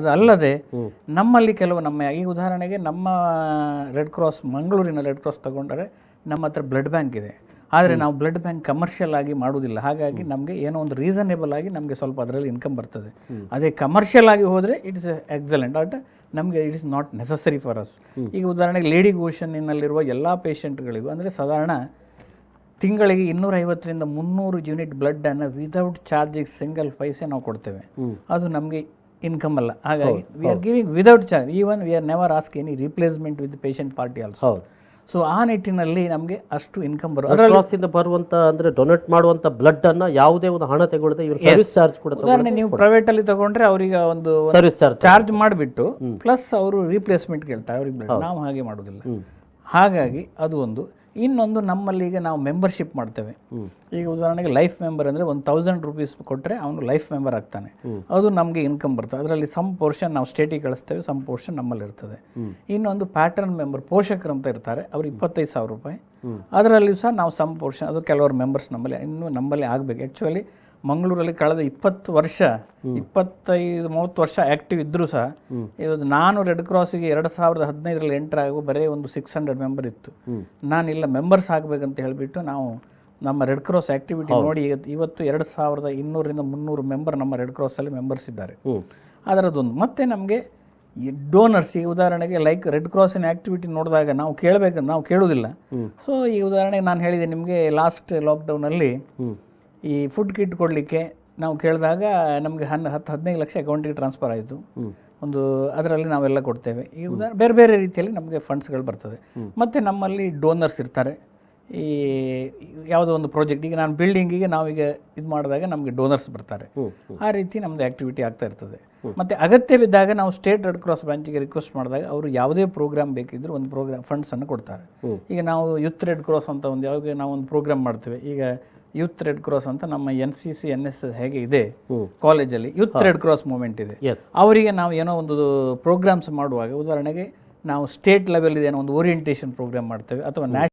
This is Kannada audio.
ಅದು ಅಲ್ಲದೆ ನಮ್ಮಲ್ಲಿ ಕೆಲವು ಈಗ ಉದಾಹರಣೆಗೆ ನಮ್ಮ ರೆಡ್ ಕ್ರಾಸ್ ಮಂಗಳೂರಿನ ರೆಡ್ ಕ್ರಾಸ್ ತಗೊಂಡರೆ ನಮ್ಮ ಹತ್ರ ಬ್ಲಡ್ ಬ್ಯಾಂಕ್ ಇದೆ. ಆದರೆ ನಾವು ಬ್ಲಡ್ ಬ್ಯಾಂಕ್ ಕಮರ್ಷಿಯಲ್ ಆಗಿ ಮಾಡುವುದಿಲ್ಲ. ಹಾಗಾಗಿ ನಮಗೆ ಏನೋ ಒಂದು ರೀಸನೇಬಲ್ ಆಗಿ ನಮಗೆ ಸ್ವಲ್ಪ ಅದರಲ್ಲಿ ಇನ್ಕಮ್ ಬರ್ತದೆ. ಅದೇ ಕಮರ್ಷಿಯಲ್ ಆಗಿ ಹೋದರೆ ಇಟ್ ಇಸ್ ಎಕ್ಸಲೆಂಟ್, ಬಟ್ ನಮಗೆ it is not necessary for us. ಈಗ ಉದಾಹರಣೆಗೆ ಲೇಡಿ ಗೋಷನ್ನಿನಲ್ಲಿರುವ ಎಲ್ಲ ಪೇಷಂಟ್ಗಳಿಗೂ ಅಂದರೆ ಸಾಧಾರಣ ತಿಂಗಳಿಗೆ 250ರಿಂದ 300 ಯೂನಿಟ್ ಬ್ಲಡ್ಡನ್ನು ವಿದೌಟ್ ಚಾರ್ಜಿಗೆ ಸಿಂಗಲ್ ಪೈಸೆ ನಾವು ಕೊಡ್ತೇವೆ. ಅದು ನಮಗೆ ಇನ್ಕಮ್ ಅಲ್ಲ. ಹಾಗಾಗಿ we are giving without charge. Even we are never ask any replacement with patient party also. So ಆ ನಿಟ್ಟಿನಲ್ಲಿ ನಮಗೆ ಅಷ್ಟು ಇನ್ಕಮ್ ಬರುತ್ತೆ. ಬರುವಂತ ಅಂದ್ರೆ ಡೊನೇಟ್ ಮಾಡುವಂತ ಬ್ಲಡ್ ಅನ್ನ ಯಾವುದೇ ಒಂದು ಹಣ ತಗೊಳ್ಳದೆ ಇವರು ಸರ್ವಿಸ್ ಚಾರ್ಜ್ ಕೂಡ ಉದಾಹರಣೆ ನೀವು ಪ್ರೈವೇಟ್ ಅಲ್ಲಿ ತಗೊಂಡ್ರೆ ಅವರಿಗೆ ಒಂದು ಸರ್ವಿಸ್ ಚಾರ್ಜ್ ಮಾಡಿಬಿಟ್ಟು ಪ್ಲಸ್ ಅವರು ರಿಪ್ಲೇಸ್ಮೆಂಟ್ ಕೇಳ್ತಾರೆ ಅವ್ರಿಗೆ ಬ್ಲಡ್. ನಾವು ಹಾಗೆ ಮಾಡೋದಿಲ್ಲ. ಹಾಗಾಗಿ ಅದು ಒಂದು. ಇನ್ನೊಂದು, ನಮ್ಮಲ್ಲಿ ಈಗ ನಾವು ಮೆಂಬರ್ಶಿಪ್ ಮಾಡ್ತೇವೆ. ಈಗ ಉದಾಹರಣೆಗೆ ಲೈಫ್ ಮೆಂಬರ್ ಅಂದರೆ 1000 ರೂಪೀಸ್ ಕೊಟ್ಟರೆ ಅವನು ಲೈಫ್ ಮೆಂಬರ್ ಆಗ್ತಾನೆ. ಅದು ನಮಗೆ ಇನ್ಕಮ್ ಬರ್ತದೆ. ಅದರಲ್ಲಿ ಸಮ್ ಪೋರ್ಷನ್ ನಾವು ಸ್ಟೇಟಿಗೆ ಕಳಿಸ್ತೇವೆ, ಸಮ್ ಪೋರ್ಷನ್ ನಮ್ಮಲ್ಲಿ ಇರ್ತದೆ. ಇನ್ನೊಂದು ಪ್ಯಾಟರ್ನ್ ಮೆಂಬರ್, ಪೋಷಕರು ಅಂತ ಇರ್ತಾರೆ, ಅವರು 25,000 ರೂಪಾಯಿ. ಅದರಲ್ಲಿ ಸಹ ನಾವು ಸಮ್ ಪೋರ್ಷನ್, ಅದು ಕೆಲವರು ಮೆಂಬರ್ಸ್ ನಮ್ಮಲ್ಲಿ ಆಗಬೇಕು. ಆ್ಯಕ್ಚುಲಿ ಮಂಗಳೂರಲ್ಲಿ ಕಳೆದ 20 ವರ್ಷ 25-30 ವರ್ಷ ಆ್ಯಕ್ಟಿವ್ ಇದ್ದರೂ ಸಹ ಇವತ್ತು ನಾನು ರೆಡ್ ಕ್ರಾಸಿಗೆ 2015ರಲ್ಲಿ ಎಂಟರ್ ಆಗುವ ಬರೀ ಒಂದು 600 ಮೆಂಬರ್ ಇತ್ತು. ನಾನಿಲ್ಲ ಮೆಂಬರ್ಸ್ ಆಗಬೇಕಂತ ಹೇಳಿಬಿಟ್ಟು ನಾವು ನಮ್ಮ ರೆಡ್ ಕ್ರಾಸ್ ಆ್ಯಕ್ಟಿವಿಟಿ ನೋಡಿ ಇವತ್ತು 2200ರಿಂದ 300 ಮೆಂಬರ್ ನಮ್ಮ ರೆಡ್ ಕ್ರಾಸಲ್ಲಿ ಮೆಂಬರ್ಸ್ ಇದ್ದಾರೆ. ಅದರದ್ದೊಂದು. ಮತ್ತು ನಮಗೆ ಈ ಡೋನರ್ಸ್, ಈ ಉದಾಹರಣೆಗೆ ಲೈಕ್ ರೆಡ್ ಕ್ರಾಸಿನ ಆ್ಯಕ್ಟಿವಿಟಿ ನೋಡಿದಾಗ ನಾವು ಕೇಳಬೇಕಂತ ನಾವು ಕೇಳೋದಿಲ್ಲ. ಸೊ ಈ ಉದಾಹರಣೆಗೆ ನಾನು ಹೇಳಿದೆ ನಿಮಗೆ, ಲಾಸ್ಟ್ ಲಾಕ್ಡೌನಲ್ಲಿ ಈ ಫುಡ್ ಕಿಟ್ ಕೊಡಲಿಕ್ಕೆ ನಾವು ಕೇಳಿದಾಗ ನಮಗೆ 10-15 ಲಕ್ಷ ಅಕೌಂಟಿಗೆ ಟ್ರಾನ್ಸ್ಫರ್ ಆಯಿತು. ಒಂದು ಅದರಲ್ಲಿ ನಾವೆಲ್ಲ ಕೊಡ್ತೇವೆ. ಈ ಬೇರೆ ಬೇರೆ ರೀತಿಯಲ್ಲಿ ನಮಗೆ ಫಂಡ್ಸ್ಗಳು ಬರ್ತದೆ. ಮತ್ತು ನಮ್ಮಲ್ಲಿ ಡೋನರ್ಸ್ ಇರ್ತಾರೆ. ಈ ಯಾವುದೋ ಒಂದು ಪ್ರಾಜೆಕ್ಟ್, ಈಗ ನಾನು ಬಿಲ್ಡಿಂಗಿಗೆ ನಾವೀಗ ಇದು ಮಾಡಿದಾಗ ನಮಗೆ ಡೋನರ್ಸ್ ಬರ್ತಾರೆ. ಆ ರೀತಿ ನಮ್ಮದು ಆ್ಯಕ್ಟಿವಿಟಿ ಆಗ್ತಾ ಇರ್ತದೆ. ಮತ್ತು ಅಗತ್ಯವಿದ್ದಾಗ ನಾವು ಸ್ಟೇಟ್ ರೆಡ್ ಕ್ರಾಸ್ ಬ್ರಾಂಚಿಗೆ ರಿಕ್ವೆಸ್ಟ್ ಮಾಡಿದಾಗ ಅವರು ಯಾವುದೇ ಪ್ರೋಗ್ರಾಮ್ ಬೇಕಿದ್ದರೂ ಒಂದು ಪ್ರೋಗ್ರಾಮ್ ಫಂಡ್ಸನ್ನು ಕೊಡ್ತಾರೆ. ಈಗ ನಾವು ಯೂತ್ ರೆಡ್ ಕ್ರಾಸ್ ಅಂತ ಒಂದು ಯಾವಾಗ ನಾವು ಒಂದು ಪ್ರೋಗ್ರಾಮ್ ಮಾಡ್ತೇವೆ. ಈಗ ಯೂತ್ ರೆಡ್ ಕ್ರಾಸ್ ಅಂತ ನಮ್ಮ NCC NSS ಹೇಗೆ ಇದೆ ಕಾಲೇಜಲ್ಲಿ, ಯೂತ್ ರೆಡ್ ಕ್ರಾಸ್ ಮೂವ್ಮೆಂಟ್ ಇದೆ. ಅವರಿಗೆ ನಾವು ಏನೋ ಒಂದು ಪ್ರೋಗ್ರಾಮ್ಸ್ ಮಾಡುವಾಗ ಉದಾಹರಣೆಗೆ ನಾವು ಸ್ಟೇಟ್ ಲೆವೆಲ್ ಏನೋ ಒಂದು ಓರಿಯೆಂಟೇಷನ್ ಪ್ರೋಗ್ರಾಮ್ ಮಾಡ್ತೇವೆ ಅಥವಾ